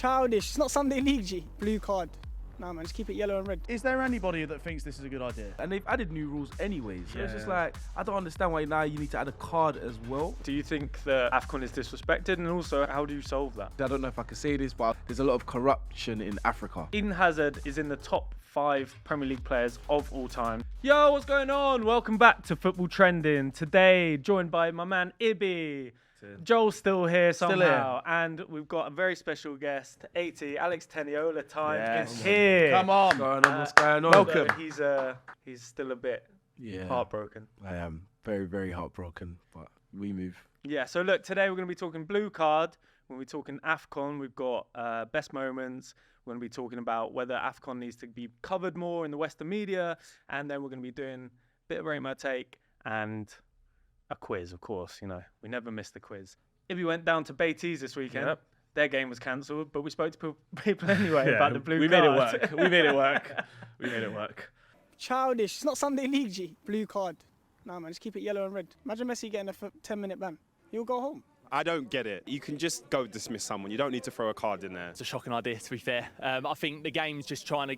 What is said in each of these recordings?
Childish. It's not Sunday League, G. Blue card. Nah, man, just keep it yellow and red. Is there anybody that thinks this is a good idea? And they've added new rules anyway, so it's just like, I don't understand why now you need to add a card as well. Do you think that AFCON is disrespected, and also how do you solve that? I don't know if I can say this, but there's a lot of corruption in Africa. Eden Hazard is in the top 5 Premier League players of all time. Yo, what's going on? Welcome back to Football Trending. Today, joined by my man Ibby. Joel's still here somehow, and we've got a very special guest, 80 Alex Teniola time is here. Come on. What's going on? Welcome. He's still a bit heartbroken. I am very, very heartbroken, but we move. Yeah, so look, today we're going to be talking blue card. We're going to be talking AFCON. We've got best moments. We're going to be talking about whether AFCON needs to be covered more in the Western media, and then we're going to be doing a bit of Rate My Take and a quiz, of course. You know, we never miss the quiz. If you went down to Beatties this weekend, their game was cancelled, but we spoke to people anyway about the blue card. We made it work. We made it work. We made it work. Childish. It's not Sunday League, G. Blue card. Nah, man, just keep it yellow and red. Imagine Messi getting a 10-minute ban. He'll go home. I don't get it. You can just go dismiss someone. You don't need to throw a card in there. It's a shocking idea, to be fair. I think the game's just trying to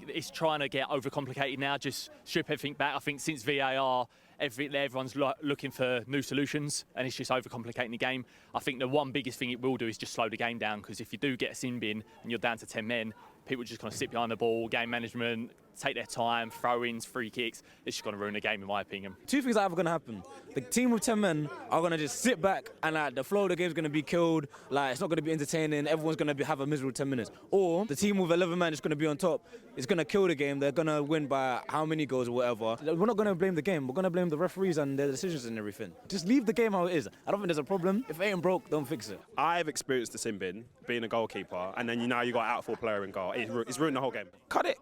get overcomplicated now. Just strip everything back. I think since VAR, everyone's looking for new solutions, and it's just overcomplicating the game. I think the one biggest thing it will do is just slow the game down, because if you do get a sin bin and you're down to 10 men, people are just going to sit behind the ball, game management, take their time, throw-ins, free kicks. It's just going to ruin the game, in my opinion. Two things are either going to happen. The team with 10 men are going to just sit back, and the flow of the game is going to be killed. It's not going to be entertaining. Everyone's going to have a miserable 10 minutes. Or the team with 11 men is going to be on top. It's going to kill the game. They're going to win by how many goals or whatever. We're not going to blame the game. We're going to blame the referees and their decisions and everything. Just leave the game how it is. I don't think there's a problem. If it ain't broke, don't fix it. I've experienced the sin bin, being a goalkeeper, and then you got an out-for player in goal. It's ruined the whole game. Cut it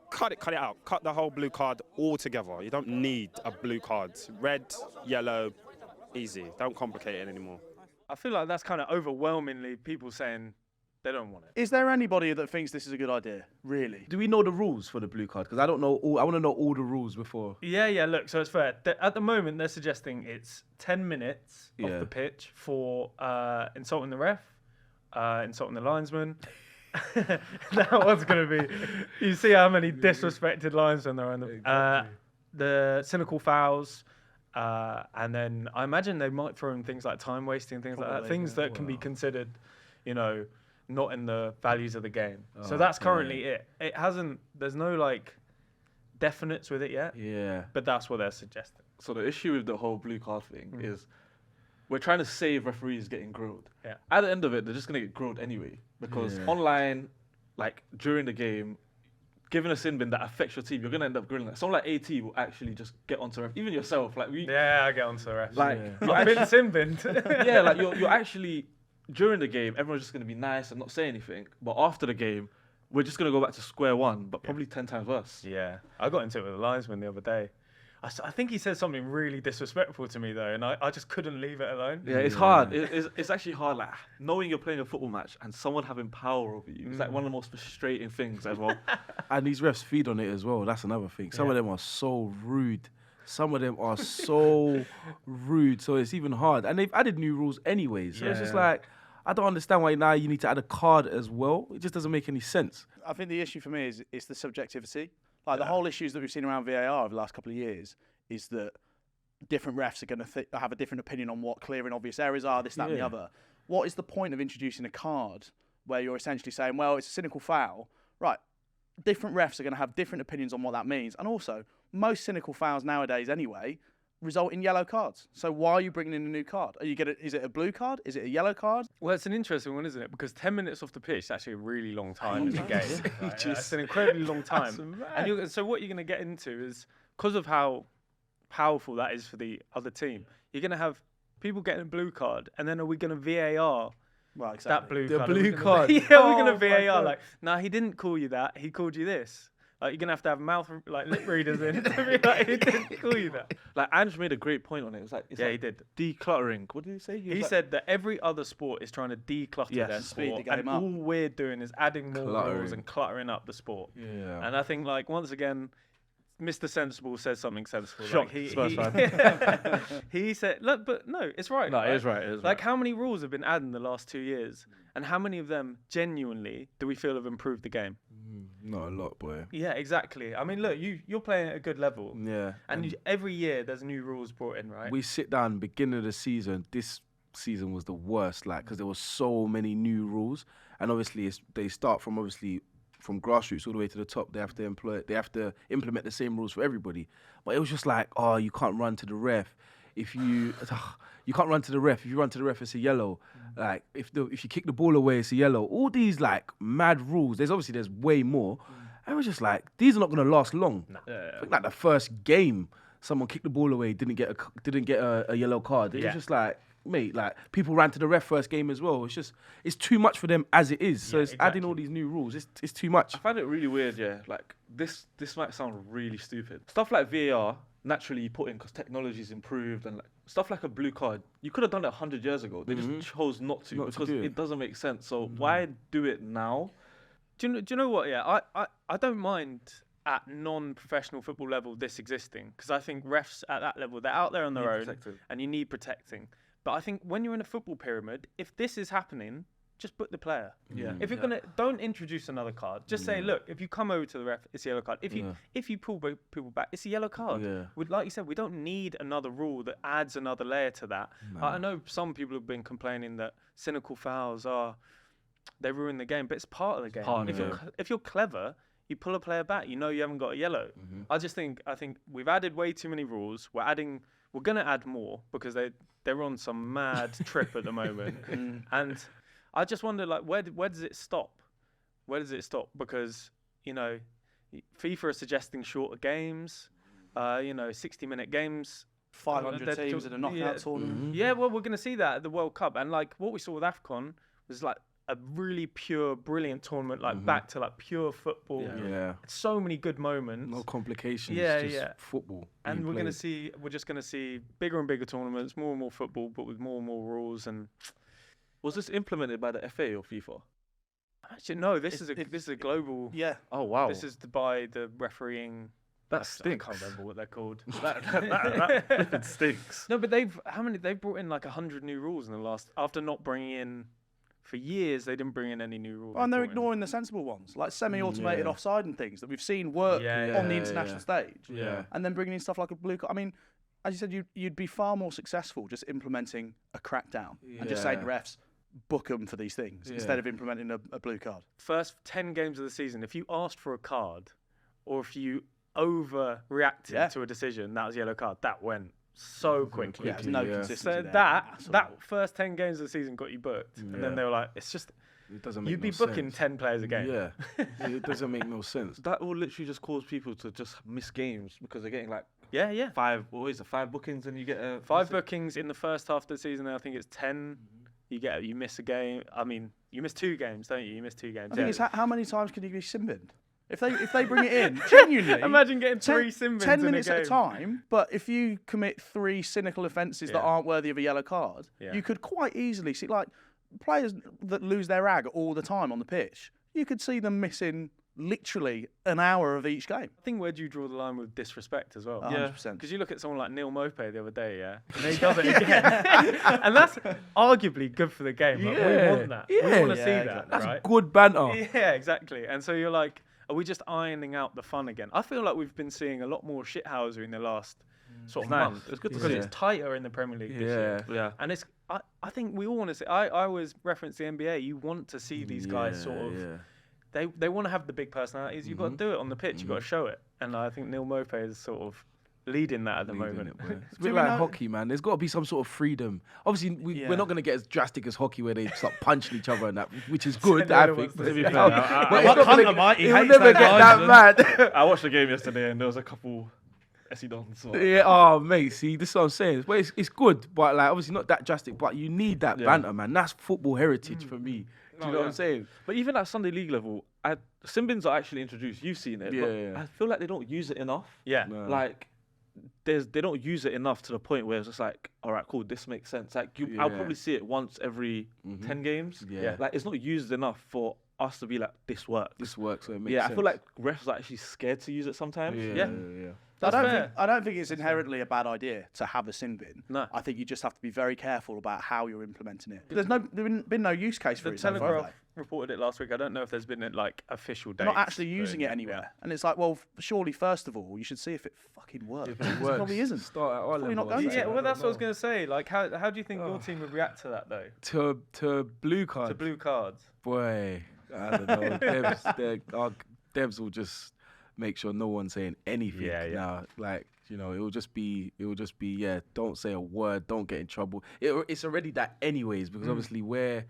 out. Cut the whole blue card altogether. You don't need a blue card. Red, yellow, easy. Don't complicate it anymore. I feel like that's kind of overwhelmingly people saying they don't want it. Is there anybody that thinks this is a good idea? Really? Do we know the rules for the blue card? Because I don't know I want to know all the rules before. Yeah, look, so it's fair. At the moment, they're suggesting it's 10 minutes off the pitch for insulting the ref, insulting the linesman. That one's going to be... You see how many disrespected linesmen there are. The cynical fouls, and then I imagine they might throw in things like time wasting, things like that, things that can be considered, not in the values of the game. So that's currently it. It hasn't... There's no, definites with it yet. Yeah. But that's what they're suggesting. So the issue with the whole blue card thing is we're trying to save referees getting grilled. Yeah. At the end of it, they're just going to get grilled anyway. Because online, during the game, given a sin bin that affects your team, you're going to end up grilling. Someone like AT will actually just get onto ref. Even yourself. I get onto the ref. You're been sin binned. you're actually... During the game, everyone's just going to be nice and not say anything. But after the game, we're just going to go back to square one, but probably 10 times worse. Yeah. I got into it with the linesman the other day. I think he said something really disrespectful to me, though, and I just couldn't leave it alone. Yeah, it's hard. It's actually hard, knowing you're playing a football match and someone having power over you. It's one of the most frustrating things as well. And these refs feed on it as well. That's another thing. Some of them are so rude. So it's even hard. And they've added new rules anyway. So it's just I don't understand why now you need to add a card as well. It just doesn't make any sense. I think the issue for me is the subjectivity. The whole issues that we've seen around VAR over the last couple of years is that different refs are going to have a different opinion on what clear and obvious errors are, this, that, and the other. What is the point of introducing a card where you're essentially saying, well, it's a cynical foul? Right. Different refs are going to have different opinions on what that means. And also, most cynical fouls nowadays anyway result in yellow cards. So why are you bringing in a new card? Is it a blue card? Is it a yellow card? Well, it's an interesting one, isn't it? Because 10 minutes off the pitch is actually a really long time in the game. It's an incredibly long time. And so what you're going to get into is, because of how powerful that is for the other team, you're going to have people getting a blue card, and then are we going to VAR that blue card? The blue card. We're going to VAR nah, he didn't call you that. He called you this. You're going to have mouth, lip readers in to be he didn't call you that. Ange made a great point on it. It was he did. Decluttering. What did he say? He said that every other sport is trying to declutter their sport, and all we're doing is adding more rules and cluttering up the sport. Yeah. And I think, once again, Mr. Sensible says something sensible. Shocked, Like Spurs fan. he said, look, but no, it's right. No, right? it is right. It is Like, right. how many rules have been added in the last 2 years? And how many of them genuinely do we feel have improved the game? Not a lot, boy. Yeah, exactly. I mean, look, you're playing at a good level. Yeah. And every year there's new rules brought in, right? We sit down beginning of the season. This season was the worst, like, because there was so many new rules, and obviously they start from grassroots all the way to the top. They have to implement the same rules for everybody. But it was just like, oh, you can't run to the ref. If you can't run to the ref. If you run to the ref, it's a yellow. Like if you kick the ball away, it's a yellow. All these like mad rules. There's way more. And we're just like, these are not gonna last long. I think like the first game, someone kicked the ball away, didn't get a yellow card. It was just like, mate, like people ran to the ref first game as well. It's too much for them as it is. So it's adding all these new rules. It's too much. I find it really weird, yeah. Like this might sound really stupid. Stuff like VAR, naturally you put in because technology's improved, and like, stuff like a blue card, you could have done it 100 years ago. They just chose not to because it doesn't make sense. So why do it now? Do you know what? Yeah, I don't mind at non-professional football level this existing, because I think refs at that level, they're out there on their own and you need protecting. But I think when you're in a football pyramid, if this is happening, just put the player. Yeah. If you're gonna, don't introduce another card. Just say, look, if you come over to the ref, it's a yellow card. If you pull people back, it's a yellow card. Yeah. Like you said, we don't need another rule that adds another layer to that. I know some people have been complaining that cynical fouls they ruin the game, but it's part of the game. If you're clever, you pull a player back. You know you haven't got a yellow. I think we've added way too many rules. We're gonna add more because they're on some mad trip at the moment. And I just wonder, like, where does it stop? Where does it stop? Because, you know, FIFA are suggesting shorter games, 60-minute games. 500 teams in a knockout tournament. Yeah, well, we're going to see that at the World Cup. And, like, what we saw with AFCON was, like, a really pure, brilliant tournament, like, back to, like, pure football. Yeah. So many good moments. No complications. Yeah, just yeah. Football. And we're just going to see bigger and bigger tournaments, more and more football, but with more and more rules. And Was this implemented by the FA or FIFA? actually, no, this is a global. Yeah. Oh wow. This is by the refereeing. That stinks. I can't remember what they're called. that flipping stinks. No, but they've brought in like 100 new rules in the last, after not bringing in for years. They didn't bring in any new rules. Oh, and they're ignoring the sensible ones, like semi-automated offside and things that we've seen work on the international stage. Yeah. And then bringing in stuff like a blue card. I mean, as you said, you'd be far more successful just implementing a crackdown and just saying to refs, book them for these things instead of implementing a blue card. First 10 games of the season, if you asked for a card or if you overreacted to a decision, that was a yellow card. That went so quickly. Yeah, there's no consistency So there. that first 10 games of the season got you booked. And then they were like, it's just, It doesn't make you'd be no booking sense. 10 players a game. Yeah. It doesn't make no sense. That will literally just cause people to just miss games because they're getting like Yeah. 5 bookings and you get a 5 bookings in the first half of the season. I think it's 10. You miss a game. I mean, you miss 2 games, don't you? You miss 2 games. I think it's how many times can you be sin binned? If they bring it in, genuinely. Imagine getting 3 sin bins 10 in minutes a game. at a time, but if you commit 3 cynical offences that aren't worthy of a yellow card, you could quite easily see, like, players that lose their rag all the time on the pitch, you could see them missing literally an hour of each game. I think where do you draw the line with disrespect as well? 100%. Because you look at someone like Neil Maupay the other day, and he does it again. And that's arguably good for the game. Like, we want that. We want to see that, exactly. That's right? good banter. Yeah, exactly. And so you're like, are we just ironing out the fun again? I feel like we've been seeing a lot more shithousery in the last sort of month. It's good to because see. it's tighter in the Premier League this year. Yeah. And it's, I think we all want to see, I always reference the NBA. You want to see these guys sort of, they want to have the big personalities. You've got to do it on the pitch. You've got to show it. And I think Neil Maupay is sort of leading that at the moment. It's a bit like hockey, man. There's got to be some sort of freedom. Obviously, we're not going to get as drastic as hockey where they start punching each other and that, which is good, I think. To be But he it'll hates never that get that mad. I watched the game yesterday and there was a couple SE dons. So. Yeah, oh mate, see, this is what I'm saying. Well, it's good, but like obviously not that drastic. But you need that banter, man. That's football heritage for me. Do you know what I'm saying? But even at Sunday League level, sin bins are actually introduced. You've seen it. Yeah. I feel like they don't use it enough. Yeah. No. Like, they don't use it enough to the point where it's just like, all right, cool, this makes sense. Like, I'll probably see it once every 10 games. Yeah. Like, it's not used enough for us to be like, this works. This works, so it makes Yeah, sense. I feel like refs are actually scared to use it sometimes. Yeah. That's fair. I don't think it's inherently a bad idea to have a sin bin. No. I think you just have to be very careful about how you're implementing it. There's been no use case for The it. so far, have Telegraph reported it last week. I don't know if there's been like official they? dates. Not actually using it anywhere. And it's like, well, surely first of all, you should see if it fucking works. If it It works, probably isn't. Start at our Probably level. not going to. Yeah, well, that's what I was going to say. Like, how do you think your team would react to that, though? To blue cards. To blue cards. Boy, I don't know. Our devs will just make sure no one's saying anything. Yeah. Now, like, you know, it will just be, yeah, don't say a word, don't get in trouble. It's already that anyways, because obviously we're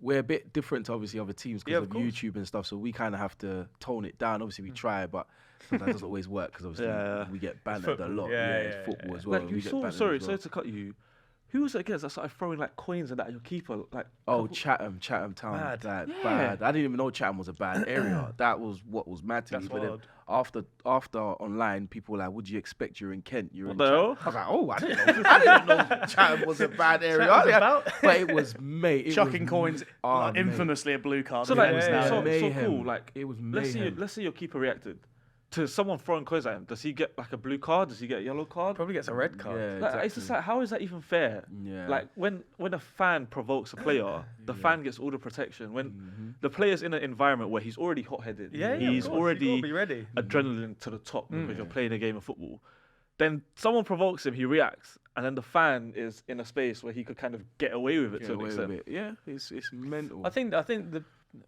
a bit different to obviously other teams because of YouTube and stuff, so we kind of have to tone it down. Obviously we try, but sometimes it doesn't always work because obviously we get bantered a lot. It's football as well. Like, we you get saw, bantered as sorry well. to cut you. Who was it against that started throwing like coins and that at your keeper? Like, Oh, Chatham Town, Mad. bad. I didn't even know Chatham was a bad area. That was what was mad to That's me. But then wild. after online, people were like, "What do you expect? You're in Kent. You're in the Chatham." hell? I was like, "Oh, I didn't know. I didn't know Chatham was a bad area." But it was mate. Chucking coins, like, mate. infamously a blue card. So for like, them now. so mayhem. cool. Like, It was let's mayhem. say your keeper reacted to someone throwing coins at him. Does he get like a blue card? Does he get a yellow card? Probably gets a red card. Yeah, Like, it's just like, how is that even fair? Yeah. Like when a fan provokes a player, the fan gets all the protection. When the player's in an environment where he's already hot-headed, Yeah, of he's course, you already gotta be ready. adrenaline to the top because you're playing a game of football. Then someone provokes him, he reacts, and then the fan is in a space where he could kind of get away with it Get to an away extent. with it. Yeah, it's mental. I think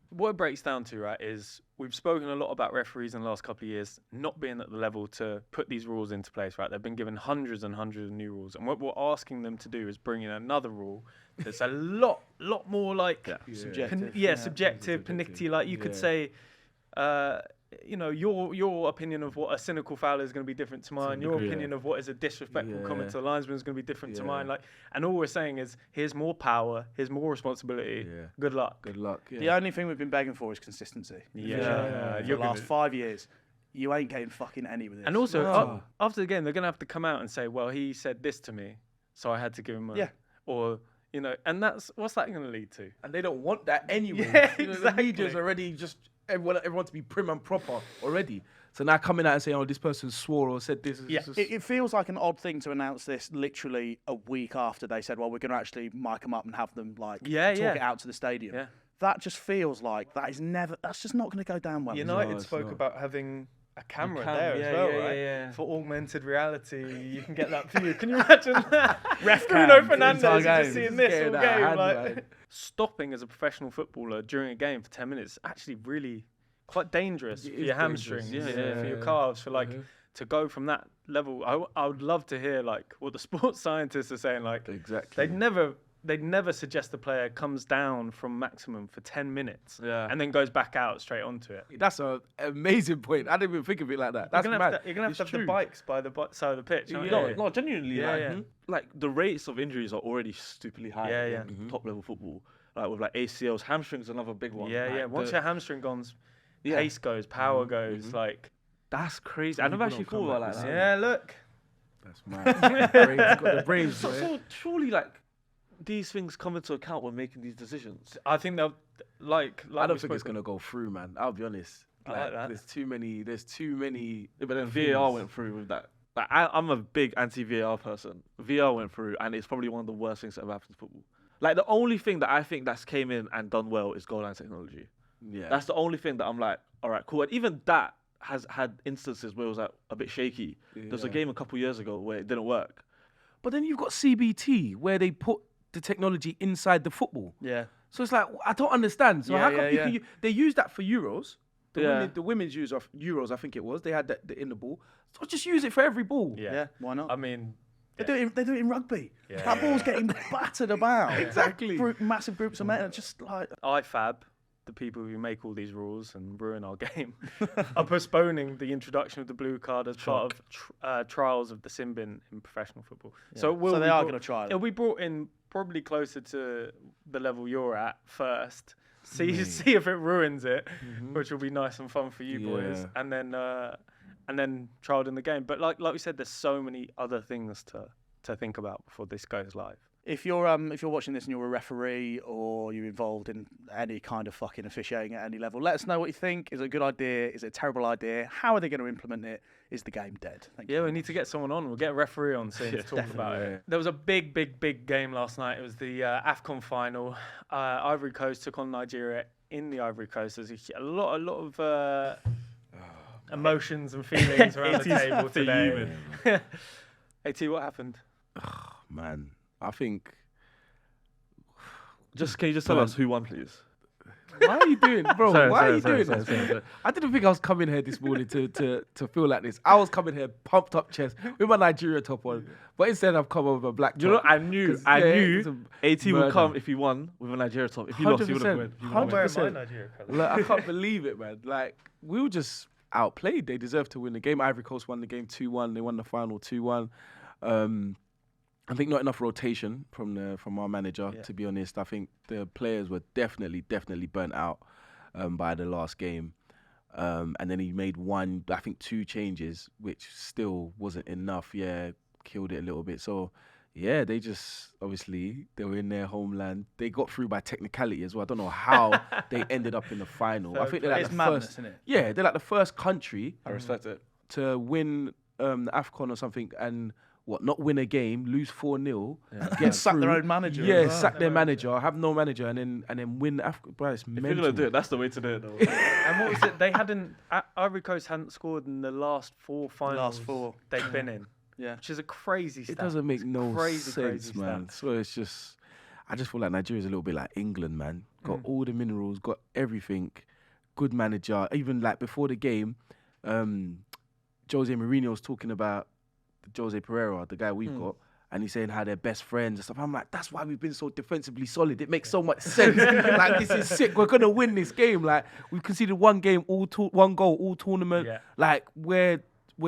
what it breaks down to, right, is we've spoken a lot about referees in the last couple of years not being at the level to put these rules into place, right? They've been given hundreds and hundreds of new rules, and what we're asking them to do is bring in another rule that's a lot more like Subjective. subjective, pernickety. Like you could say, you know, your opinion of what a cynical foul is going to be different to mine. Your opinion of what is a disrespectful comment to the linesman is going to be different to mine. Like, and all we're saying is, here's more power, here's more responsibility. Yeah. Good luck. Good luck. Yeah. The only thing we've been begging for is consistency. Yeah. For the last 5 years, you ain't getting fucking any with this. And also, No. after the game, they're going to have to come out and say, well, he said this to me, so I had to give him a... Yeah. Or, you know, and what's that going to lead to? And they don't want that anyway. Yeah, You know, exactly. The media's already just everyone to be prim and proper already. So now coming out and saying, "Oh, this person swore or said this." Yeah, Just, it feels like an odd thing to announce this literally a week after they said, well, we're going to actually mic them up and have them like talk it out to the stadium. Yeah. That just feels like that's just not going to go down well. United it's spoke not. about having a camera cam- there yeah, as well, yeah, right? yeah. For augmented reality, you can get that for you. Can you imagine that? Ref Bruno cam, Fernandes entire is just game. seeing this all Getting game. that Like, hand, stopping as a professional footballer during a game for 10 minutes is actually really quite dangerous It for is your dangerous. hamstrings, Yeah, for your yeah. calves, for like to go from that level. I would love to hear like what the sports scientists are saying. Like Exactly. they'd never suggest the player comes down from maximum for 10 minutes and then goes back out straight onto it. That's an amazing point. I didn't even think of it like that. That's you're mad. gonna have It's to have the true. bikes by the side of the pitch. aren't No, you? no, genuinely, Yeah, like, yeah. like the rates of injuries are already stupidly high Yeah, yeah. in top level football. Like with like ACLs, hamstrings, another big one. Yeah, Like, yeah. Once the- your hamstring goes, pace goes, power goes. Like, that's crazy. I never people actually don't come thought about back it like the that. same. yeah, look. That's mad. Brains, got the brains. So, boy. so surely, like, these things come into account when making these decisions. I think they'll like. I don't we think it's spoke- gonna go through, man. I'll be honest. I like that. There's too many. Yeah, but then VAR went through with that. Like, I'm a big anti-VAR person. VAR went through, and it's probably one of the worst things that ever happened to football. Like, the only thing that I think that's came in and done well is goal line technology. Yeah. That's the only thing that I'm like, all right, cool. And even that has had instances where it was like a bit shaky. There was a game a couple years ago where it didn't work. But then you've got CBT where they put the technology inside the football. Yeah. So it's like I don't understand. So how come Yeah, you can they use that for Euros? Yeah. The women's use of Euros, I think it was. They had that in the ball. So just use it for every ball. Yeah, why not? I mean, They do it in rugby. That ball's getting battered about. Exactly. Massive groups of men. Just like IFAB, the people who make all these rules and ruin our game, are postponing the introduction of the blue card as part of trials of the sin bin in professional football. So, So they are going to try It'll it. be brought in probably closer to the level you're at first. See if it ruins it, which will be nice and fun for you boys, and then trialed in the game. But like we said, there's so many other things to think about before this goes live. If you're watching this and you're a referee or you're involved in any kind of fucking officiating at any level, let us know what you think. Is it a good idea? Is it a terrible idea? How are they going to implement it? Is the game dead? Thank you. Yeah, we need to get someone on. We'll get a referee on soon to talk about it. There was a big game last night. It was the AFCON final. Ivory Coast took on Nigeria in the Ivory Coast. There's a lot of emotions and feelings around the table today. AT, what happened? Oh, man, I think. Can you just tell us who won, please? Why are you doing, bro? Why are you doing this? Sorry. I didn't think I was coming here this morning to feel like this. I was coming here pumped up chest with my Nigeria top on, but instead I've come over with a black top. You know, I knew AT would murder. come if he won with a Nigeria top. If he lost, he would have won. 100%. Nigeria colour. Like, I can't believe it, man. Like, we were just outplayed. They deserved to win the game. Ivory Coast won the game 2-1. They won the final 2-1. I think not enough rotation from our manager, to be honest. I think the players were definitely burnt out by the last game. And then he made two changes, which still wasn't enough. Yeah, killed it a little bit. So, yeah, they just, obviously, they were in their homeland. They got through by technicality as well. I don't know how they ended up in the final. I think they're like it's the madness, first. isn't it? Yeah, they're like the first country I respect it. to win the AFCON or something and not win a game, lose 4-0, get sack their through. own manager. Yeah, as well. sack their manager, have no manager, and then win AFCON. Bro, it's If you're mental. gonna do it, that's the way to do it, though. And what was it? They hadn't. Ivory Coast hadn't scored in the last 4 finals. Last 4. they've been in. Yeah. Which is a crazy stat. It doesn't make no crazy sense, man. stat. So it's just, I just feel like Nigeria's a little bit like England, man. Got all the minerals, got everything, good manager. Even like before the game, Jose Mourinho was talking about Jose Pereira, the guy we've got, and he's saying how they're best friends and stuff. I'm like, that's why we've been so defensively solid. It makes so much sense. Like, this is sick. We're gonna win this game. Like, we've conceded one goal all tournament. Yeah. Like, we're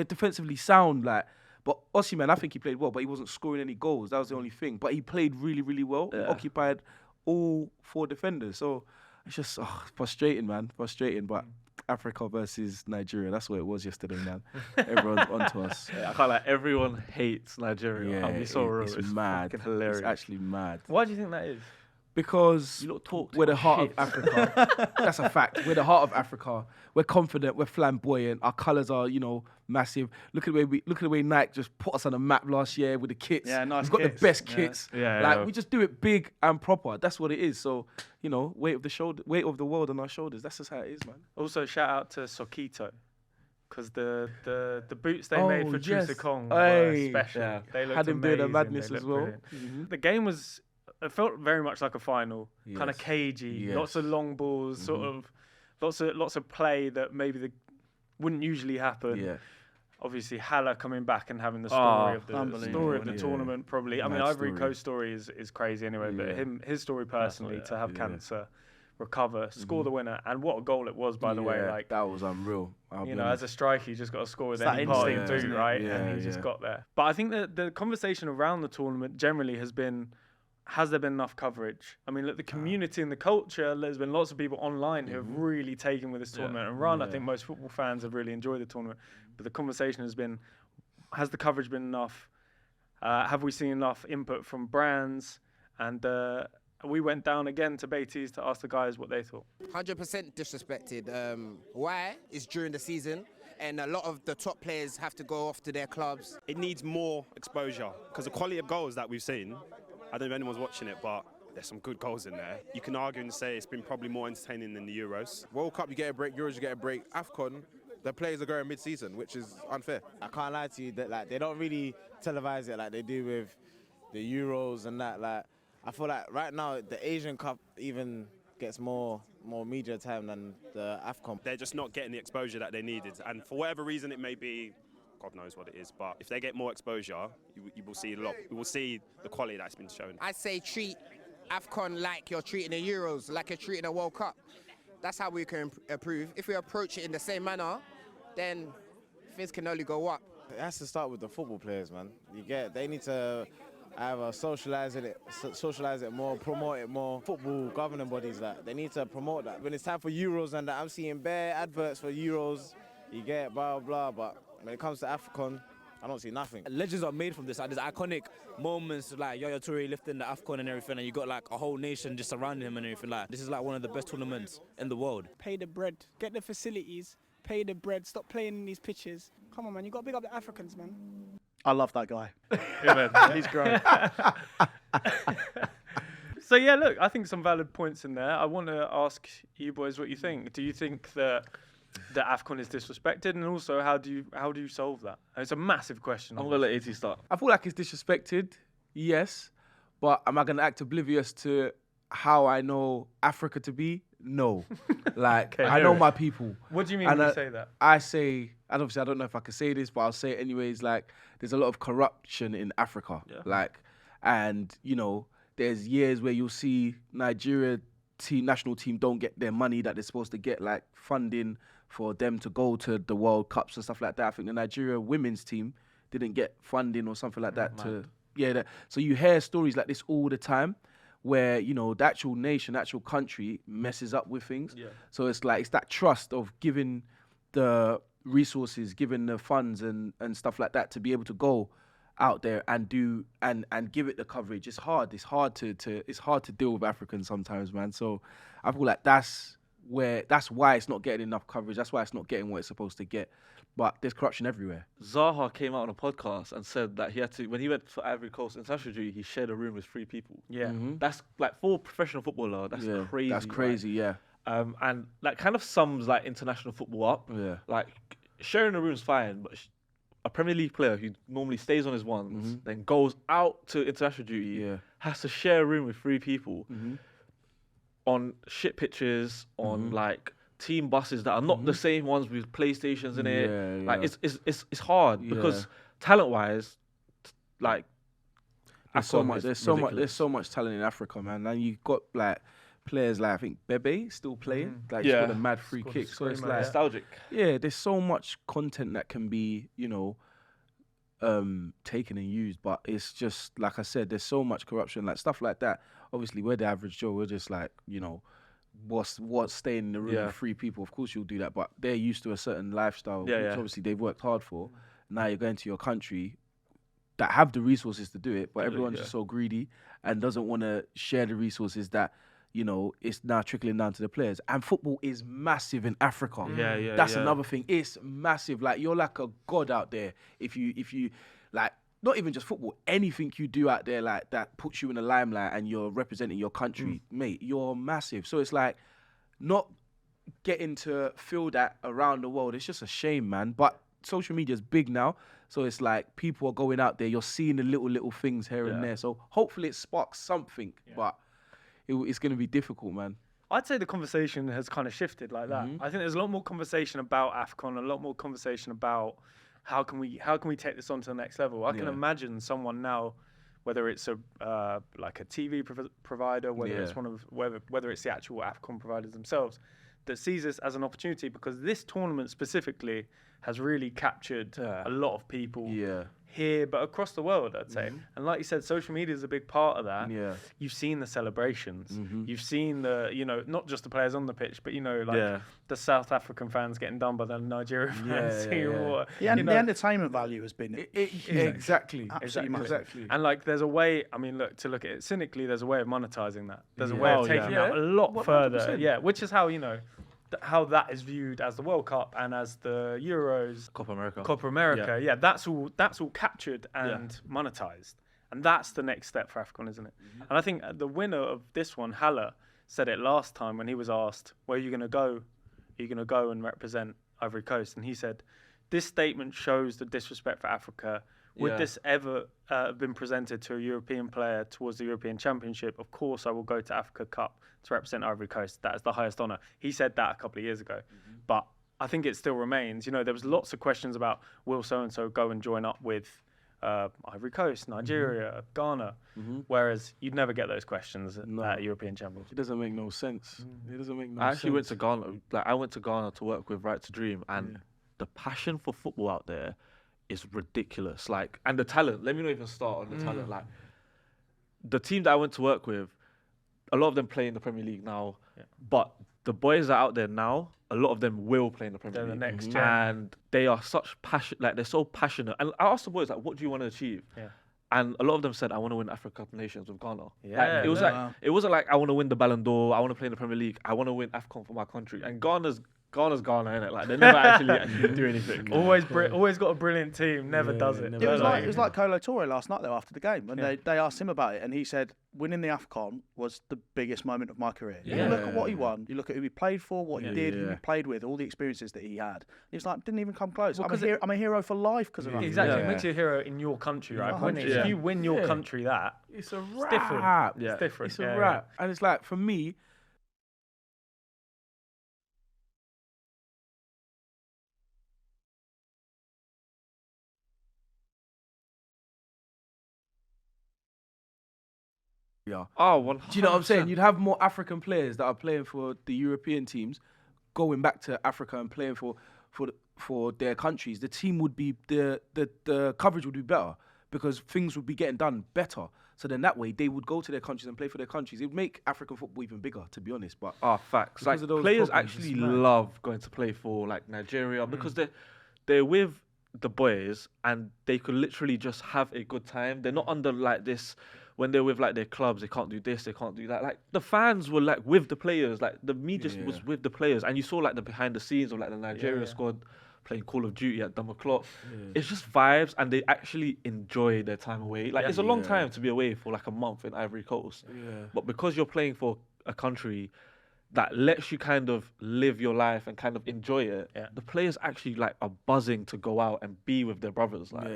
defensively sound. Like, but Osimhen, I think he played well, but he wasn't scoring any goals. That was the only thing. But he played really, really well. Yeah. Occupied all 4 defenders. So it's just frustrating, man. Frustrating. But Africa versus Nigeria, that's what it was yesterday, man. Everyone's onto us. Yeah, I can't lie. Everyone hates Nigeria. Yeah, I'll be so real. it's mad. fucking hilarious. It's actually mad. Why do you think that is? Because You lot talk we're the your heart shit. of Africa. That's a fact. We're the heart of Africa. We're confident. We're flamboyant. Our colours are, massive. Look at the way Nike just put us on the map last year with the kits. Yeah, nice We've got kits. the best Yeah. kits. Yeah. We just do it big and proper. That's what it is. So, weight of the world on our shoulders. That's just how it is, man. Also, shout out to Sokito. Because the boots they made for yes. Chusa were Hey. special. Yeah. They looked Had him doing the amazing. madness They as looked well. brilliant. The game it felt very much like a final, kind of Yes. cagey, Yes. lots of long balls, sort of, lots of play that maybe wouldn't usually happen. Yeah. Obviously, Haller coming back and having the story of the unbelievable. tournament, probably. I mean, Mad Ivory story. Coast story is crazy anyway, but Yeah. his story personally to have Yeah. cancer, recover, score the winner, and what a goal it was, by the way. Yeah, Like, that was unreal. I'll be as honest. a striker, you just got to score with It's that any part of instinct, your isn't boot, it? right? Yeah, And he just yeah. got there. But I think that the conversation around the tournament generally has been, has there been enough coverage? I mean, look, the community and the culture, there's been lots of people online who have really taken with this tournament and run. I think most football fans have really enjoyed the tournament. But the conversation has been, has the coverage been enough? Have we seen enough input from brands? And we went down again to Beatties to ask the guys what they thought. 100% disrespected. Why? It's during the season, and a lot of the top players have to go off to their clubs. It needs more exposure because the quality of goals that we've seen, I don't know if anyone's watching it, but there's some good goals in there. You can argue and say it's been probably more entertaining than the Euros. World Cup, you get a break. Euros, you get a break. AFCON, the players are going mid-season, which is unfair. I can't lie to you that they don't really televise it like they do with the Euros and that. Like, I feel like right now the Asian Cup even gets more media time than the AFCON. They're just not getting the exposure that they needed, and for whatever reason it may be, God knows what it is, but if they get more exposure, you will see a lot. You will see the quality that's been shown. I say treat AFCON like you're treating the Euros, like you're treating a World Cup. That's how we can improve. If we approach it in the same manner, then things can only go up. It has to start with the football players, man. They need to either socialize it more, promote it more. Football governing bodies, they need to promote that. When it's time for Euros and that, I'm seeing bare adverts for Euros. You get blah blah blah, but when it comes to AFCON, I don't see nothing. Legends are made from this. Like, there's iconic moments like Yaya Toure lifting the AFCON and everything, and you got like a whole nation just surrounding him and everything. Like, this is like one of the best tournaments in the world. Pay the bread, get the facilities, pay the bread, stop playing in these pitches. Come on, man, you got to big up the Africans, man. I love that guy. Yeah, man. He's great. So yeah, look, I think some valid points in there. I want to ask you boys what you think. Do you think that the AFCON is disrespected, and also how do you solve that? It's a massive question. I'm gonna let AT start. I feel like it's disrespected, yes, but am I gonna act oblivious to how I know Africa to be? No. Like, Okay, I know my people. What do you mean And when you say that? I say, and obviously I don't know if I can say this, but I'll say it anyways, like, there's a lot of corruption in Africa. Yeah. Like, and, you know, there's years where you'll see Nigeria national team don't get their money that they're supposed to get, like funding for them to go to the World Cups and stuff like that. I think the Nigeria women's team didn't get funding or something like that so you hear stories like this all the time where, you know, the actual nation, actual country messes up with things. Yeah. So it's like, it's that trust of giving the resources, giving the funds and stuff like that to be able to go out there and do and give it the coverage. It's hard. It's hard to deal with Africans sometimes, man. So I feel like that's why it's not getting enough coverage. That's why it's not getting what it's supposed to get. But there's corruption everywhere. Zaha came out on a podcast and said that he had to, when he went for Ivory Coast international duty, he shared a room with 3 people. Yeah. Mm-hmm. That's like, for a professional footballer, that's crazy. That's crazy, right? yeah. And that kind of sums like international football up. Yeah. Like, sharing a room's fine, but a Premier League player who normally stays on his ones, then goes out to international duty, has to share a room with 3 people on shit pitches, on like team buses that are not the same ones with PlayStations in it. Like, it's hard because talent-wise, like, there's so much talent in Africa, man. And you got like players like, I think Bebe still playing, like he's got a mad free kick. So it's like nostalgic. Yeah, there's so much content that can be, you know, taken and used, but it's just like I said, there's so much corruption, like stuff like that. Obviously, we're the average Joe. We're just like, you know, what's staying in the room with 3 people. Of course, you'll do that, but they're used to a certain lifestyle, which obviously they've worked hard for. Now you're going to your country that have the resources to do it, but everyone's just so greedy and doesn't want to share the resources that, you know, it's now trickling down to the players. And football is massive in Africa. That's another thing. It's massive. Like, you're like a god out there. If you like, not even just football, anything you do out there like that puts you in the limelight and you're representing your country, mate, you're massive. So it's like, not getting to feel that around the world, it's just a shame, man. But social media is big now. So it's like, people are going out there, you're seeing the little things here and there. So hopefully it sparks something, but it's going to be difficult, man. I'd say the conversation has kind of shifted like that. I think there's a lot more conversation about AFCON, a lot more conversation about how can we take this on to the next level. I can imagine someone now, whether it's a like a TV provider, whether it's whether it's the actual AFCON providers themselves, that sees this as an opportunity, because this tournament specifically has really captured a lot of people here, but across the world, I'd say. And like you said, social media is a big part of that. You've seen the celebrations. You've seen the, you know, not just the players on the pitch, but, you know, like the South African fans getting done by the Nigerian fans. The entertainment value has been exactly. And like, there's a way, I mean, to look at it cynically, there's a way of monetizing that. There's a way of taking that a lot further. Which is how, you know, how that is viewed as the World Cup and as the Euros, Copa America. That's all captured and monetized, and that's the next step for AFCON, isn't it? And I think the winner of this one, Haller, said it last time when he was asked, "Where are you going to go? Are you going to go and represent Ivory Coast?" And he said, "This statement shows the disrespect for Africa. Would this ever have been presented to a European player towards the European Championship? Of course, I will go to Africa Cup to represent Ivory Coast. That is the highest honour." He said that a couple of years ago. But I think it still remains. You know, there was lots of questions about, will so-and-so go and join up with Ivory Coast, Nigeria, Ghana, whereas you'd never get those questions at European Championship. It doesn't make no sense. It doesn't make no sense. I actually went to Ghana. Like, I went to Ghana to work with Right to Dream, and the passion for football out there is ridiculous. Like, and the talent. Let me not even start on the talent. Like, the team that I went to work with, a lot of them play in the Premier League now, but the boys that are out there now, a lot of them will play in the Premier They're the League. next gen. And they are such passion, like they're so passionate. And I asked the boys, like, what do you want to achieve? Yeah. And a lot of them said, I want to win Africa Cup of Nations with Ghana. Yeah, Like, it was yeah. like it wasn't like I want to win the Ballon d'Or, I want to play in the Premier League, I want to win AFCON for my country. And Ghana's Ghana, innit? Like they never actually do anything. Always got a brilliant team. Never does it. It was like Kolo Toure last night though after the game when they asked him about it and he said winning the AFCON was the biggest moment of my career. You look at what he won, you look at who he played for, what he did, who he played with, all the experiences that he had. He was like, didn't even come close. Well, I'm a hero for life because of that. Exactly, it makes you a hero in your country, right? If you win your country, it's a wrap. It's different. Yeah. It's different. It's a wrap, and it's like for me. Yeah. Oh, 100%. Do you know what I'm saying? You'd have more African players that are playing for the European teams, going back to Africa and playing for their countries. The team would be the coverage would be better because things would be getting done better. So then that way they would go to their countries and play for their countries. It would make African football even bigger, to be honest. But facts. Like players actually love going to play for like Nigeria because they're with the boys and they could literally just have a good time. They're not under like this. When they're with like their clubs, they can't do this, they can't do that. Like the fans were like with the players, like the media was with the players, and you saw like the behind the scenes of like the Nigeria squad playing Call of Duty at dumb o'clock. It's just vibes, and they actually enjoy their time away. Like it's a long time to be away for like a month in Ivory Coast, but because you're playing for a country that lets you kind of live your life and kind of enjoy it, the players actually like are buzzing to go out and be with their brothers. Like,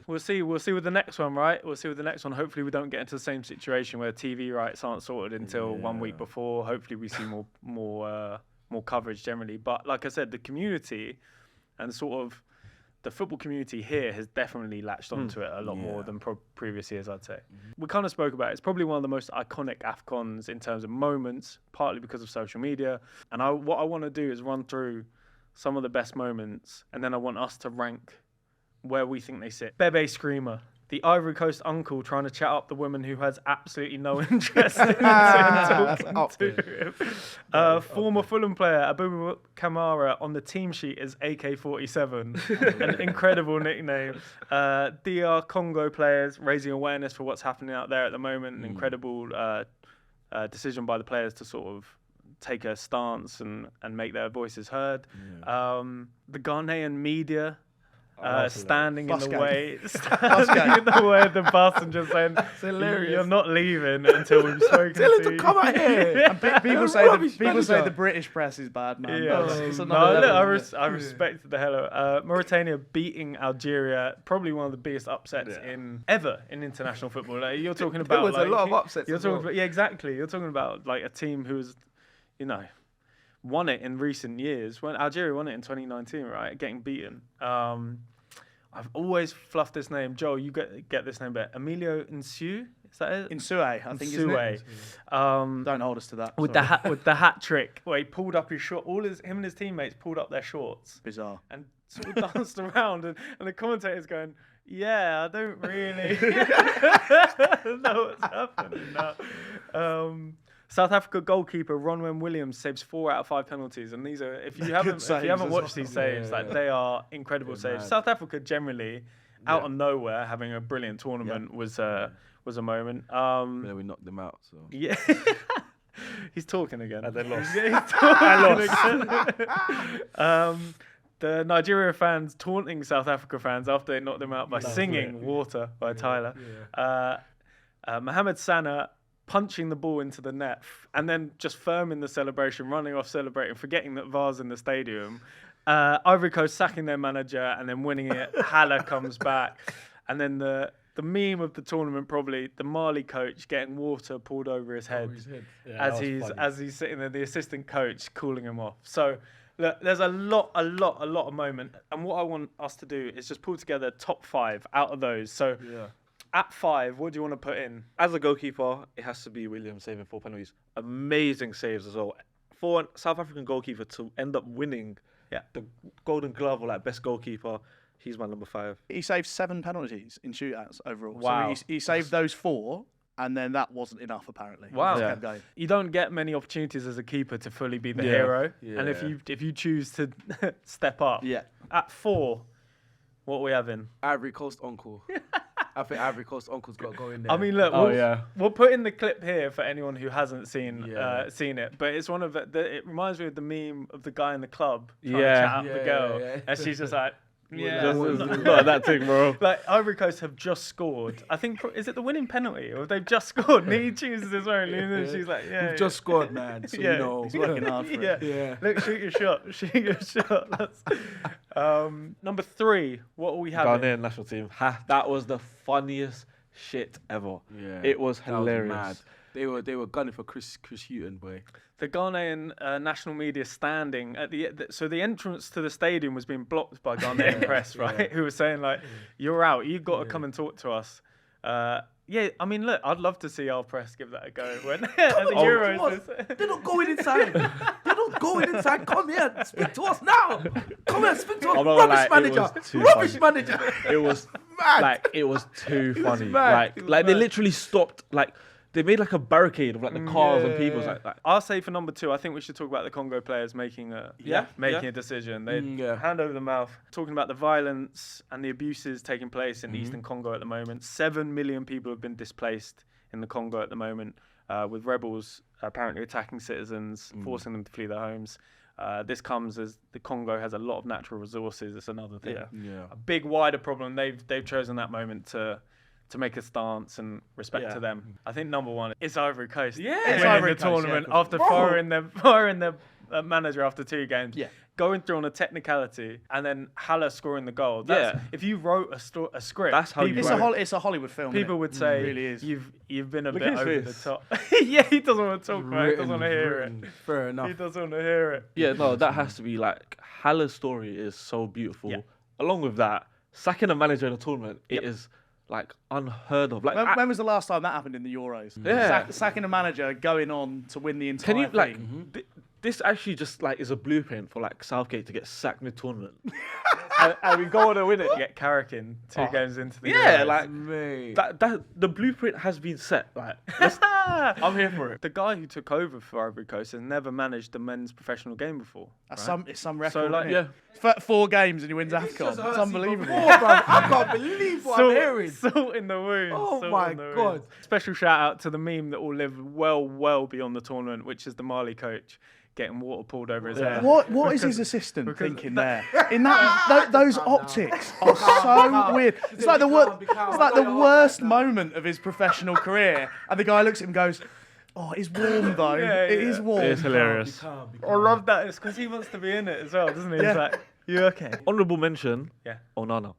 We'll see with the next one, right? We'll see with the next one. Hopefully we don't get into the same situation where TV rights aren't sorted until 1 week before. Hopefully we see more coverage generally. But like I said, the community and sort of the football community here has definitely latched onto it a lot more than previous years, I'd say. We kind of spoke about it. It's probably one of the most iconic AFCONs in terms of moments, partly because of social media. And what I want to do is run through some of the best moments, and then I want us to rank where we think they sit. Bebe Screamer, the Ivory Coast uncle trying to chat up the woman who has absolutely no interest in talking to him. Former Fulham player Abu Kamara on the team sheet is AK-47, an incredible nickname. DR Congo players raising awareness for what's happening out there at the moment, an incredible decision by the players to sort of take a stance and make their voices heard. The Ghanaian media standing in the way of the bus and just saying, "You're not leaving until we've spoken Tell him to to you." come out here. And people say the British press is bad, man. It's another level. I respect the hell of it. Mauritania beating Algeria, probably one of the biggest upsets ever in international football. Like, you're talking about There was a lot of upsets. You're talking about, exactly. You're talking about like a team who's, won it in recent years. When Algeria won it in 2019, right? Getting beaten. I've always fluffed this name. Joe, you get this name better. Emilio Insue? Is that it? Insue, I think, isn't it? Don't hold us to that. With the hat trick where he pulled up his short. Him and his teammates pulled up their shorts. Bizarre. And sort of danced around, and the commentator's going, "Yeah, I don't really know what's happening now." South Africa goalkeeper Ronwen Williams saves 4 out of 5 penalties, and these are if you haven't watched these saves, they are incredible saves. Mad. South Africa generally, out of nowhere, having a brilliant tournament was a moment. Then we knocked them out. So yeah. He's talking again. And they lost. The Nigeria fans taunting South Africa fans after they knocked them out by singing "Water" by Tyler. Mohamed Salah punching the ball into the net and then just firm in the celebration, running off celebrating, forgetting that VAR's in the stadium. Ivory Coast sacking their manager and then winning it. Haller comes back. And then the meme of the tournament, probably the Mali coach getting water poured over his head, as he's sitting there, the assistant coach cooling him off. So look, there's a lot of moment. And what I want us to do is just pull together top 5 out of those. So at 5, what do you want to put in? As a goalkeeper, it has to be Williams saving 4 penalties. Amazing saves as well. For a South African goalkeeper to end up winning the Golden Glove or like best goalkeeper, he's my number 5. He saved 7 penalties in shootouts overall. Wow. So he saved those 4 and then that wasn't enough apparently. Wow. Just Yeah. kept going. You don't get many opportunities as a keeper to fully be the Yeah. hero, Yeah. and if you choose to step up, Yeah. at 4, what are we having? Ivory Coast Uncle. I think Ivory Coast Uncle's got to go in there. I mean, look, Oh, we'll, yeah. we'll put in the clip here for anyone who hasn't seen Yeah. seen it. But it's one of it reminds me of the meme of the guy in the club trying to Yeah. chat up the Yeah, girl, yeah. and she's just like, yeah, Just not that thing, bro. like Ivory Coast have just scored. I think is it the winning penalty, or they've just scored? And he chooses his own, and she's like, yeah, We've just scored, man. So Yeah. you know. He's working hard for it. Yeah. Look, shoot your shot. Shoot your shot. That's, number 3. What are we having? Ghanaian national team. That was the funniest shit ever. Yeah. It was That hilarious. mad. They were gunning for Chris Hughton, boy. The Ghanaian national media standing at so the entrance to the stadium was being blocked by Ghanaian press, right? Who was saying like, "You're out. You've got to come and talk to us." Yeah, I mean, look, I'd love to see our press give that a go when at the Euros. They're not going inside. They're not going inside. Come here, speak to us now. Come here, speak to us. I'm not Rubbish gonna lie, it manager. was too Rubbish funny. manager. It was Mad. like it was too funny. mad. It was Like they mad. literally stopped. Like they made like a barricade of like the cars and people. Like I'll say for number 2, I think we should talk about the Congo players making a a decision. They hand over the mouth, talking about the violence and the abuses taking place in Eastern Congo at the moment. 7 million people have been displaced in the Congo at the moment, with rebels apparently attacking citizens, forcing them to flee their homes. This comes as the Congo has a lot of natural resources. It's another thing. Yeah. A big wider problem. They've chosen that moment to make a stance and respect to them. I think number 1 is Ivory Coast. Yeah. winning It's Ivory the Coast, tournament yeah, after firing their manager after 2 games. Yeah. Going through on a technicality and then Haller scoring the goal. That's, if you wrote a script, That's how you people- write. It's a Hollywood film. People innit? would say, It really is. you've been a Look bit at his over the face. top. Yeah, he doesn't want to talk about it. He doesn't want to hear it. Fair enough. He doesn't want to hear it. yeah, no, that has to be like Haller's story is so beautiful. Yeah. Along with that, sacking a manager in a tournament, it is like unheard of. Like When was the last time that happened in the Euros? Yeah. Sacking a manager, going on to win the entire can you thing. like this actually just like is a blueprint for like Southgate to get sacked mid-tournament. and we go on to win it. Get Carrick in 2 games into the Yeah, Euros. like Mate. that the blueprint has been set. Like I'm here for it. The guy who took over for Ivory Coast has never managed a men's professional game before. It's some record. So, like, innit? 4 games and he wins AFCON. It's unbelievable. I can't believe what I'm hearing. Salt in the wound. Oh salt my in the God. wound. Special shout out to the meme that will live well beyond the tournament, which is the Mali coach getting water poured over his head. What is his assistant thinking there? In those optics are so weird. It's like the worst moment of his professional career, and the guy looks at him and goes, "Oh, it's warm though. Yeah, It is warm." It's hilarious. I love that. It's because he wants to be in it as well, doesn't he? He's like, you okay? Honourable mention. Yeah. Onana.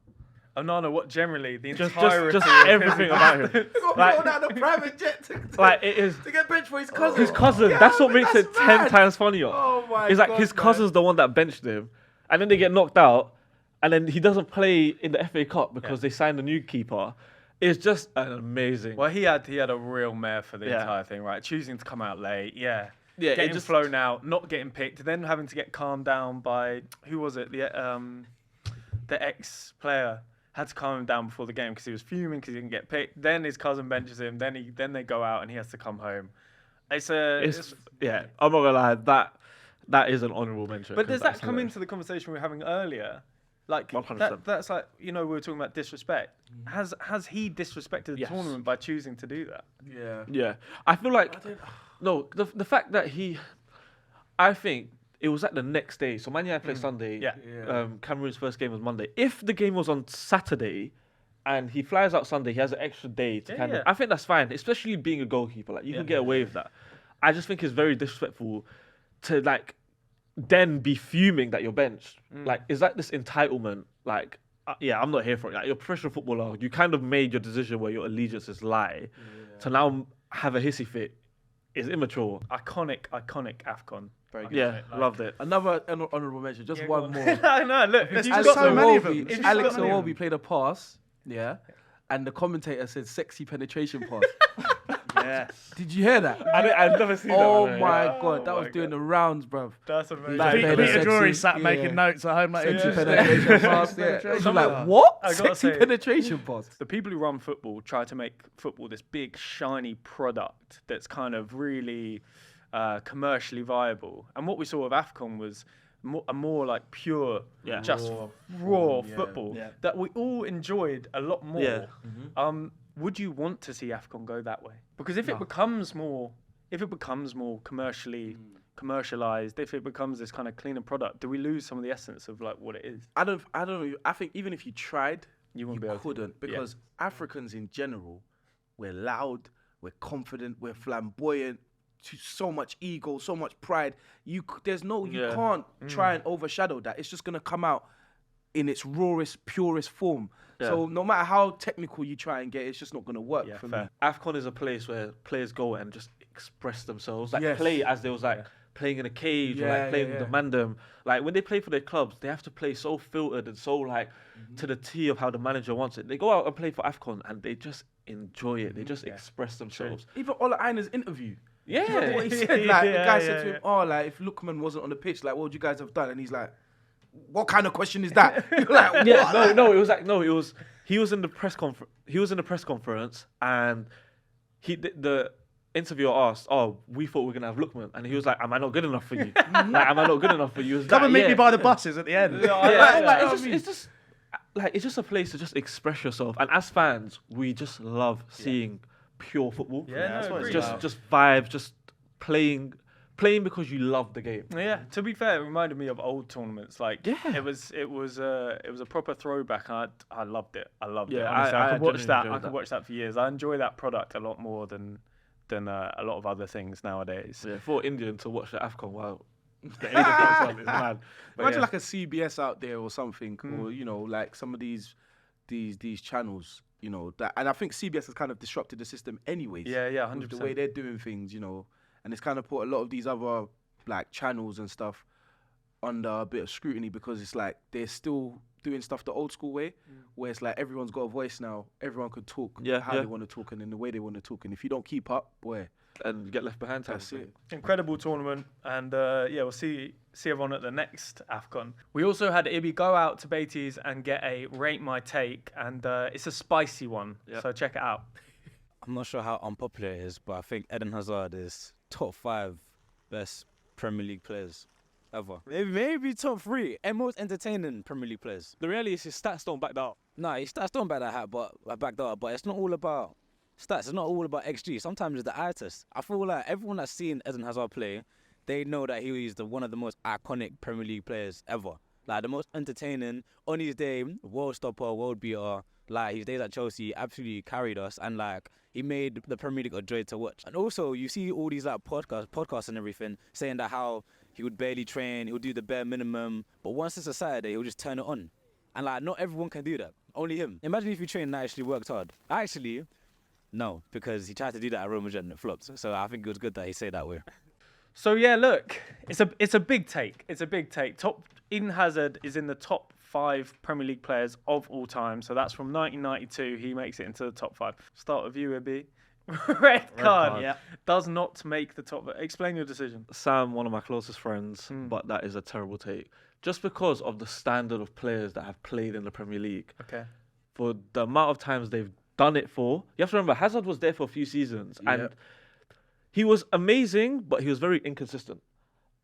Oh no, what generally the Just entirety just of everything about him. Like, down the private jet to Like it is. get benched for his cousin. His cousin. That's what makes it 10 times funnier. Oh my It's like God, his man. cousin's the one that benched him, and then they get knocked out, and then he doesn't play in the FA Cup because they signed a new keeper. It's just an amazing. Well, he had a real mare for the Yeah. entire thing, right? Choosing to come out late, Yeah, it getting just- flown out, not getting picked, then having to get calmed down by who was it? The ex-player had to calm him down before the game because he was fuming because he didn't get picked. Then his cousin benches him. Then they go out and he has to come home. It's yeah. I'm not gonna lie. That is an honourable mention. But 'cause does that that's come hilarious. into the conversation we were having earlier? Like 100%. that's like, you know, we were talking about disrespect. Has he disrespected the Yes. tournament by choosing to do that? Yeah. Yeah, I feel like no. The fact that I think it was like the next day. So Man United played Sunday. Yeah. Cameroon's first game was Monday. If the game was on Saturday, and he flies out Sunday, he has an extra day to kind of. I think that's fine, especially being a goalkeeper. Like you can get away with that. I just think it's very disrespectful to like then be fuming that you're benched. Like, is that this entitlement? Like, yeah, I'm not here for it. Like, you're a professional footballer. You kind of made your decision where your allegiances lie. To now have a hissy fit is immature. Iconic AFCON. Very good. Yeah, Like, loved it. Another honourable mention, just one more. I know. Look, if you've Alex got so many of them. Iwobi- If you've Alex got many of Iwobi played a pass, and the commentator said sexy penetration pass. Yes. Did you hear that? I've never seen that. Oh one, my yeah. god, that was doing the rounds, bruv. That's amazing. Like, Peter Peter Drury sexy, sat yeah. making notes at home. Like, Sexy yeah. penetration pass. Yeah. penetration I'm like, pass. what? I gotta Sexy say- penetration pass. The people who run football try to make football this big, shiny product that's kind of really commercially viable. And what we saw with AFCON was a more like pure, just raw football Yeah. that we all enjoyed a lot more. Yeah. Would you want to see AFCON go that way? Because if it becomes more commercially commercialized, if it becomes this kind of cleaner product, do we lose some of the essence of like what it is? I think even if you tried, You wouldn't you be able to. couldn't, because Africans in general, we're loud, we're confident, we're flamboyant, so much ego, so much pride. You can't try and overshadow that. It's just gonna come out in its rawest, purest form. Yeah. So no matter how technical you try and get, it's just not gonna work for me. AFCON is a place where players go and just express themselves, like Yes. play as they was like playing in a cage or like playing with the mandem. Like when they play for their clubs, they have to play so filtered and so like to the T of how the manager wants it. They go out and play for AFCON and they just enjoy it. They just express themselves. Even Ola Aina's interview. Yeah, Do you remember what he said? Like the guy said to him, "Oh, like if Lookman wasn't on the pitch, like what would you guys have done?" And he's like, "What kind of question is that?" You're like, what? Yeah, he was in the press conference. He was in the press conference, and the interviewer asked, "Oh, we thought we were gonna have Lookman," and he was like, "Am I not good enough for you? Like, am I not good enough for you?" He was Come like, and meet "Yeah." me by the buses at the end. It's just a place to just express yourself, and as fans, we just love seeing pure football. that's what it's just vibes, just playing because you love the game. Yeah, to be fair, it reminded me of old tournaments. Like, it was a proper throwback. And I loved it. I loved it. Honestly, I could watch genuinely that. enjoyed I could that. watch that for years. I enjoy that product a lot more than a lot of other things nowadays. Yeah, for Indian to watch the AFCON while the Asian comes on is mad. But Imagine yeah. like a CBS out there or something, or like some of these channels, that, and I think CBS has kind of disrupted the system anyways. Yeah, with 100%. the way they're doing things, and it's kind of put a lot of these other like channels and stuff under a bit of scrutiny, because it's like they're still doing stuff the old school way, where it's like everyone's got a voice now, everyone could talk how they want to talk and in the way they want to talk, and if you don't keep up, boy, and get left behind. That's it. Incredible tournament, and we'll see everyone at the next AFCON. We also had Ibi go out to Beatties and get a Rate My Take, and it's a spicy one, so check it out. I'm not sure how unpopular it is, but I think Eden Hazard is top 5 best Premier League players ever. Maybe top 3 and most entertaining Premier League players. The reality is his stats don't back that up. No, his stats don't back that hat, but it's not all about stats. It's not all about XG. Sometimes it's the eye test. I feel like everyone that's seen Eden Hazard play, they know that he is one of the most iconic Premier League players ever. Like the most entertaining, on his day, world stopper, world beater. Like his days at Chelsea absolutely carried us, and like he made the Premier League a joy to watch. And also you see all these like podcasts and everything saying that how he would barely train, he would do the bare minimum, but once it's a Saturday, he'll just turn it on. And like not everyone can do that. Only him. Imagine if you trained and actually worked hard. Actually, no, because he tried to do that at Real Madrid and it flopped. So I think it was good that he said that way. So yeah, look, it's a big take. It's a big take. Eden Hazard is in the top 5 Premier League players of all time. So that's from 1992. He makes it into the top 5. Start with you, Ibi. Red card. Yeah. Does not make the top. Explain your decision. Sam, one of my closest friends, but that is a terrible take. Just because of the standard of players that have played in the Premier League. Okay. For the amount of times they've done it for. You have to remember, Hazard was there for a few seasons. And he was amazing, but he was very inconsistent.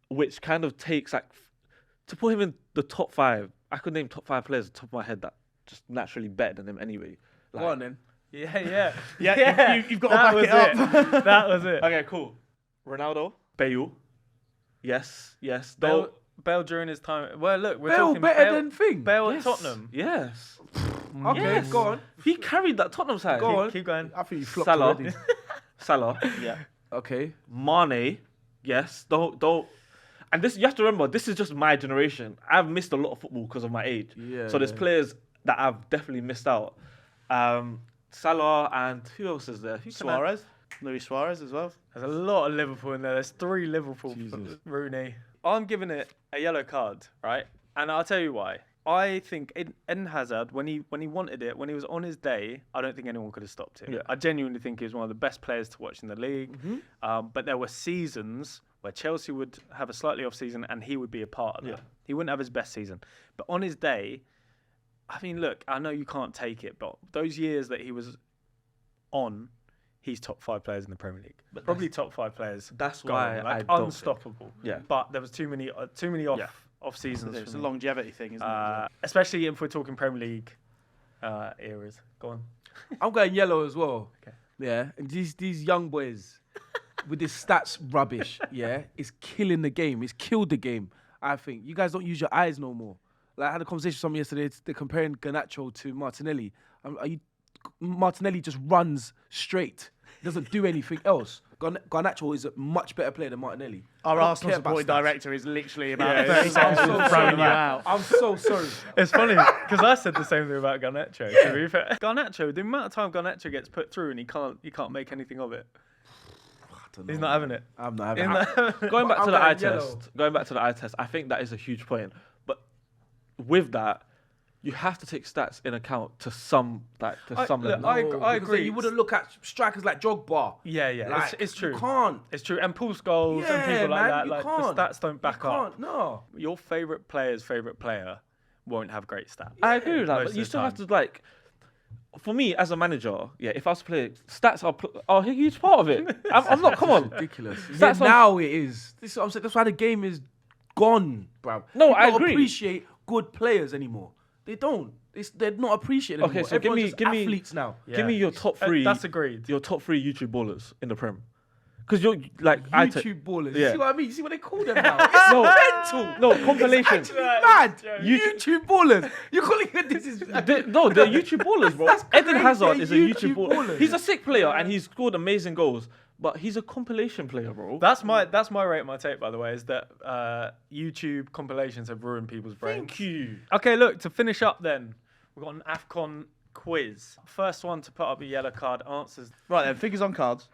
Which kind of takes, like, to put him in the top 5, I could name top 5 players at the top of my head that just naturally better than him anyway. Like, go on then. Yeah. You've got to back it up. That was it. Okay, cool. Ronaldo, Bale. Yes. Bale during his time. Well, look, we're Bale talking better than Thing. Bale Yes. at Tottenham. Yes. Okay, Yes. go on. He carried that Tottenham side. Go on. Keep going. I think you flopped Salah. already. Salah. Yeah. Okay. Mane. Yes. Don't. And this, you have to remember, this is just my generation. I've missed a lot of football because of my age. Yeah, so there's yeah. players that I've definitely missed out. Salah and who else is there? Suarez. Luis Suarez as well. There's a lot of Liverpool in there. There's 3 Liverpool. Jesus. Rooney. I'm giving it a yellow card, right? And I'll tell you why. I think Eden Hazard, when he wanted it, when he was on his day, I don't think anyone could have stopped him. Yeah. I genuinely think he was one of the best players to watch in the league. But there were seasons where Chelsea would have a slightly off season and he would be a part of that. He wouldn't have his best season. But on his day, I mean, look, I know you can't take it, but those years that he was on, he's top 5 players in the Premier League. But probably top 5 players. That's going, why like, I don't unstoppable. Yeah. But there was too many off seasons. It's a longevity thing, isn't it? Especially if we're talking Premier League eras. Go on. I'm going yellow as well. Okay. Yeah, and these young boys with this stats rubbish, yeah, it's killing the game. It's killed the game. I think you guys don't use your eyes no more. Like I had a conversation with someone yesterday. They're comparing Garnacho to Martinelli. Martinelli just runs straight. Doesn't do anything else. Garnacho is a much better player than Martinelli. Our Arsenal supporting director is literally about 30 seconds throwing you out. I'm so sorry. It's funny because I said the same thing about Garnacho. To be fair. Garnacho, the amount of time Garnacho gets put through and he can't make anything of it. He's not having it. I'm not having it. Going back I'm to the eye going test. Going back to the eye test, I think that is a huge point. But with that, you have to take stats in account to some level. I agree. You wouldn't look at strikers like Drogba. Yeah, Like, it's true. You can't. It's true. And Pulse goals and Yeah, people like man, that. you Like can't. the stats don't back You up. can't. No. Your favourite player's favourite player won't have great stats. I agree with that, most but of you the still time. have to like. For me, as a manager, if I was to play, stats are a huge part of it. I'm not. Come on, Ridiculous. Stats Yeah, now it is. This is what I'm saying. That's why the game is gone, bruv. No, People I don't agree. appreciate good players anymore. They don't. They're not appreciated anymore. Okay, so Everyone's just give me athletes now. Give me your top 3. That's agreed. Your top 3 YouTube ballers in the Prem. Because you're like YouTube ballers. Yeah. See what I mean? You see what they call them now? It's mental. No, compilation. It's mad. YouTube ballers. You're calling it this is... They're YouTube ballers, bro. Eden Hazard is a YouTube baller. baller. He's a sick player and he's scored amazing goals, but he's a compilation player, bro. That's my rate, my take, by the way, is that YouTube compilations have ruined people's brains. Thank you. Okay, look, to finish up then, we've got an AFCON quiz. First one to put up a yellow card answers. Right then, figures on cards.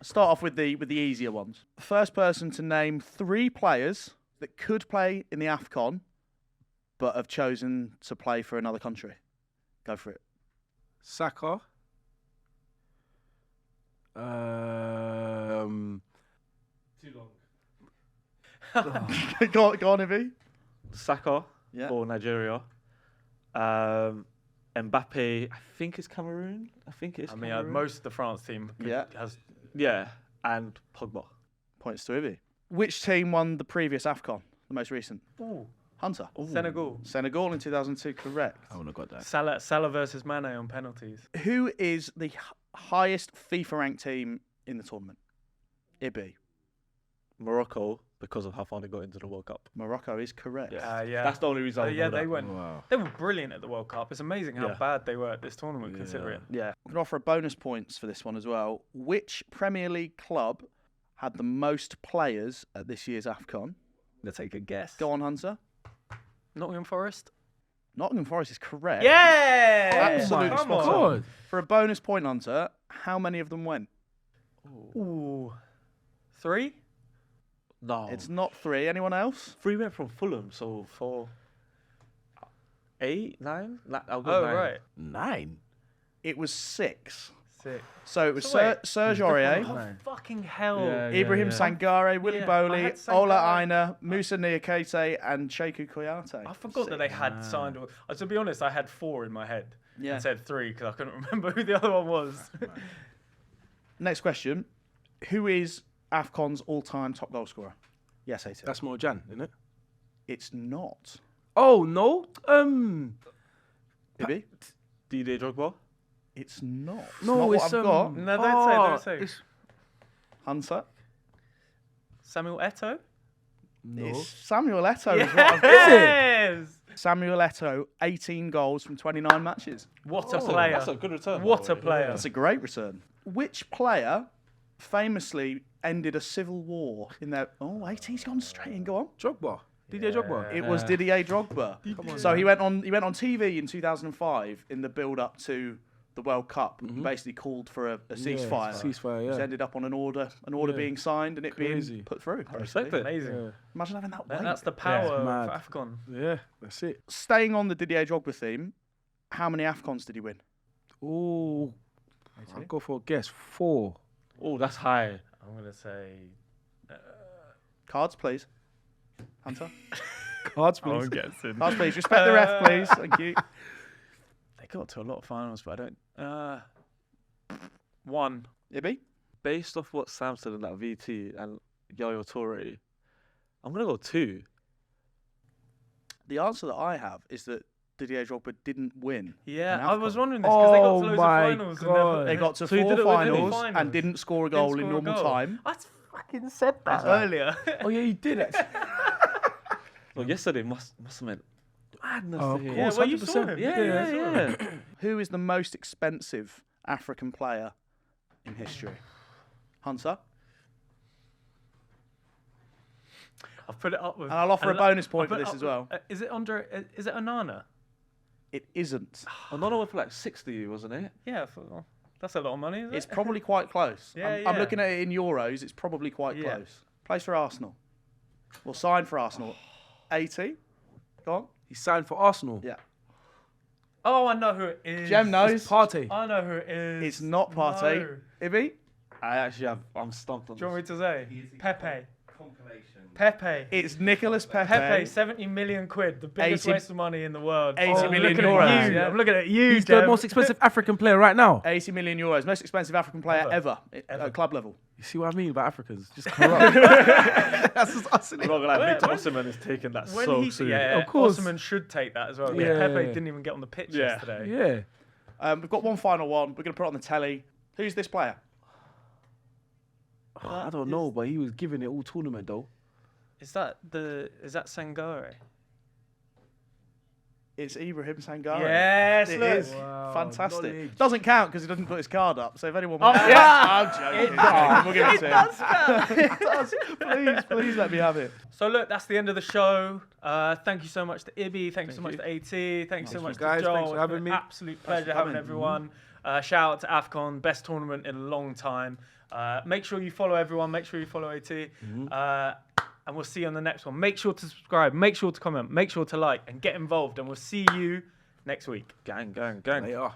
Start off with the easier ones. First person to name 3 players that could play in the AFCON, but have chosen to play for another country. Go for it. Saka. Too long. go on, Ivy. Saka Yeah. for Nigeria. Mbappe, I think it's Cameroon. Cameroon. Most of the France team has... Yeah, and Pogba. Points to Ivy. Which team won the previous AFCON, the most recent? Ooh. Hunter. Senegal. Senegal in 2002, correct. I wouldn't have got that. Salah versus Mane on penalties. Who is the highest FIFA ranked team in the tournament? Ibby. Morocco, because of how far they got into the World Cup. Morocco is correct. Yeah. That's the only reason I know they that. went. Wow. They were brilliant at the World Cup. It's amazing how Yeah. bad they were at this tournament, considering. Yeah. I'm going to offer a bonus points for this one as well. Which Premier League club had the most players at this year's AFCON? Let's take a guess. Go on, Hunter. Nottingham Forest. Nottingham Forest is correct. Yeah! Absolutely Come spot on. on. For a bonus point, Hunter, how many of them went? Ooh. 3? No. It's not 3. Anyone else? 3 went from Fulham, so 4. 8, 9? I'll go Oh, 9. right. 9. It was 6. 6. So it was So wait. Serge Aurier, Oh, fucking hell. Yeah. Ibrahim Sangare, Willy Yeah, I Bowley, had Ola Sangare. Aina, Musa Niakate, and Sheku Kouyaté. I forgot that they had signed. To be honest, I had 4 in my head. Yeah. And said 3 because I couldn't remember who the other one was. Next question. Who is AFCON's all-time top goal scorer? Yes, AT. That's more Jan, isn't it? It's not. Oh, no. Ibby? DJ Drogba? It's not. No, not it's what I've got. No, don't say. It's, Hunter? Samuel Eto'o? no. It's Samuel Eto'o is what I've got. Yes! Samuel Eto'o, 18 goals from 29 matches. What a player. That's a good return. What by a the way. player. That's a great return. Which player famously ended a civil war in their... Oh, 18's gone straight in. Go on. Drogba. Didier Drogba. It was Didier Drogba. So he went on TV in 2005 in the build-up to the World Cup, and basically called for a ceasefire. Ceasefire, Which yeah. ended up on an order being signed and it being put through. I respect it. Amazing. Yeah. Imagine having that weight. That's the power mad. of AFCON. Yeah, that's it. Staying on the Didier Drogba theme, how many AFCONs did he win? Ooh, I'll go for a guess. 4. Oh, that's high. I'm going to say... Cards, please. Hunter? Cards, I please. won't guess it. Cards, please. Respect the ref, please. Thank you. They got to a lot of finals, but I don't. 1. Ibby? Based off what Sam said in that VT and Yaya Toure, I'm gonna go 2. The answer that I have is that Didier Drogba didn't win. Yeah, an I was AFCON. wondering this because they got to Oh loads my of finals. God. They got to So he 4 did it within the finals finals. and didn't score a goal in Didn't score a normal goal. time. I fucking said that earlier. Oh yeah, you did it. Well, yesterday must have meant madness Oh, to hear. of Yeah, course, well, you saw 100%. him. Yeah. Who is the most expensive African player in history? Hunter? I've put it up with. And I'll offer a bonus point for I've put this it as up well. with- Is it under? Is it Onana? It isn't. Another one for like 60, wasn't it? Yeah, that's a lot of money. Isn't It's it? probably quite close. Yeah, I'm yeah. looking at it in euros. It's probably quite Yeah. close. Plays for Arsenal. Well, signed for Arsenal. 80. Go on. He signed for Arsenal. Yeah. Oh, I know who it is. Jem knows. It's Partey. I know who it is. It's not Partey. No. Ibby? I'm stumped on Do you want this. me to say? Pepe. Pepe. It's Nicolas Pepe. Pepe, 70 million quid, the biggest 80 waste of money in the world. 80 I'm million looking euros, At you. yeah. I'm looking at you, He's the Jem. most expensive African player right now. 80 million euros. Most expensive African player ever at club level. You see what I mean about Africans? Just corrupt. That's just us, innit? I'm not gonna lie, Victor When- Osimhen has taken that When so he, soon. yeah, Of course. Osman should take that as well. Yeah. Yeah. Pepe didn't even get on the pitch yesterday. Yeah. We've got one final one. We're going to put it on the telly. Who's this player? I don't know, but he was giving it all tournament though. Is that Sangare? It's Ibrahim Sangare. Yes, It look. is. Wow, Fantastic. knowledge. Doesn't count because he doesn't put his card up. So if anyone wants I'm joking. We'll give it to him. It does. Please let me have it. So look, that's the end of the show. Thank you so much to Ibby. Thank you so much to AT. Thank you so much to guys. Joel. Thanks for It's having been me. an absolute pleasure having everyone. Shout out to AFCON, best tournament in a long time. Make sure you follow everyone. Make sure you follow AT. And we'll see you on the next one. Make sure to subscribe. Make sure to comment. Make sure to like and get involved. And we'll see you next week. Gang. Later.